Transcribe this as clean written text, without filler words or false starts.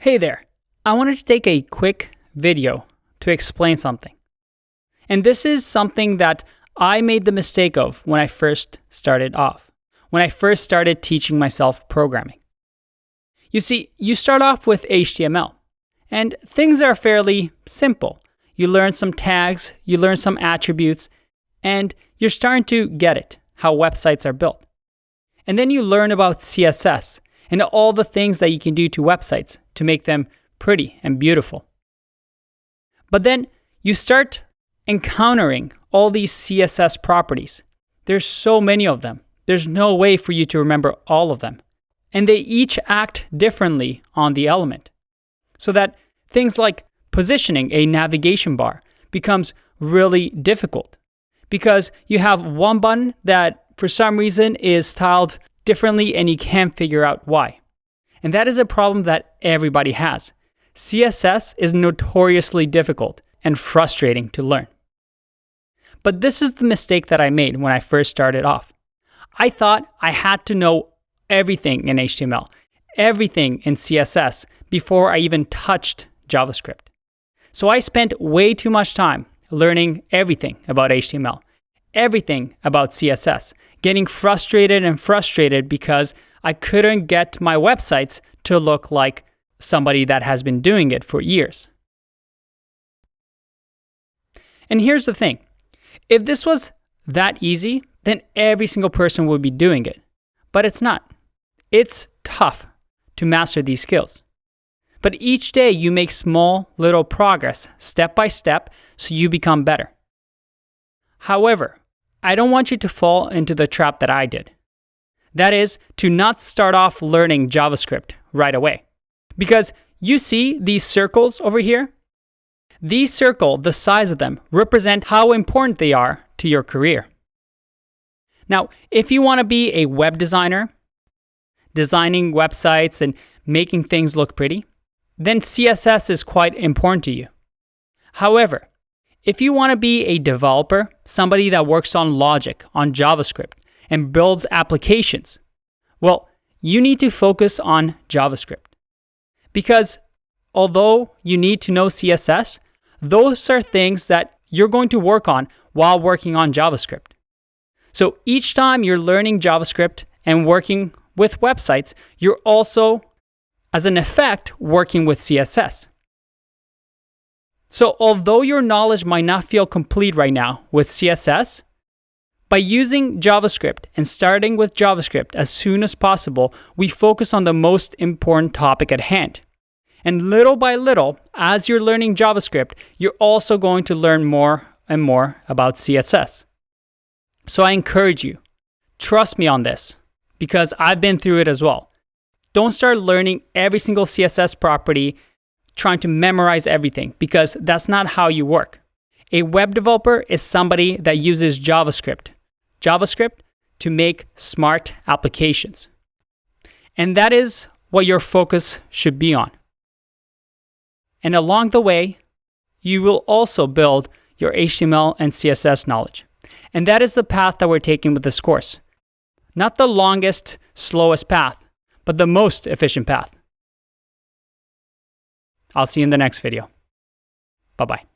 Hey there, I wanted to take a quick video to explain something. And this is something that I made the mistake of when I first started off, when I first started teaching myself programming. You see, you start off with HTML, and things are fairly simple. You learn some tags, you learn some attributes, and you're starting to get it, how websites are built. And then you learn about CSS and all the things that you can do to websites to make them pretty and beautiful. But then you start encountering all these CSS properties. There's so many of them. There's no way for you to remember all of them. And they each act differently on the element. So that things like positioning a navigation bar becomes really difficult because you have one button that for some reason is styled differently and you can't figure out why. And that is a problem that everybody has. CSS is notoriously difficult and frustrating to learn. But this is the mistake that I made when I first started off. I thought I had to know everything in HTML, everything in CSS before I even touched JavaScript. So I spent way too much time learning everything about HTML, everything about CSS, getting frustrated because I couldn't get my websites to look like somebody that has been doing it for years. And here's the thing. If this was that easy, then every single person would be doing it. But it's not. It's tough to master these skills. But each day you make small little progress, step by step, so you become better. However, I don't want you to fall into the trap that I did. That is, to not start off learning JavaScript right away. Because you see these circles over here? These circles, the size of them, represent how important they are to your career. Now, if you want to be a web designer, designing websites and making things look pretty, then CSS is quite important to you. However, if you want to be a developer, somebody that works on logic, on JavaScript, and builds applications, well, you need to focus on JavaScript. Because although you need to know CSS, those are things that you're going to work on while working on JavaScript. So each time you're learning JavaScript and working with websites, you're also, as an effect, working with CSS. So although your knowledge might not feel complete right now with CSS, by using JavaScript and starting with JavaScript as soon as possible, we focus on the most important topic at hand. And little by little, as you're learning JavaScript, you're also going to learn more and more about CSS. So I encourage you, trust me on this, because I've been through it as well. Don't start learning every single CSS property, trying to memorize everything, because that's not how you work. A web developer is somebody that uses JavaScript to make smart applications. And that is what your focus should be on. And along the way, you will also build your HTML and CSS knowledge. And that is the path that we're taking with this course. Not the longest, slowest path, but the most efficient path. I'll see you in the next video. Bye-bye.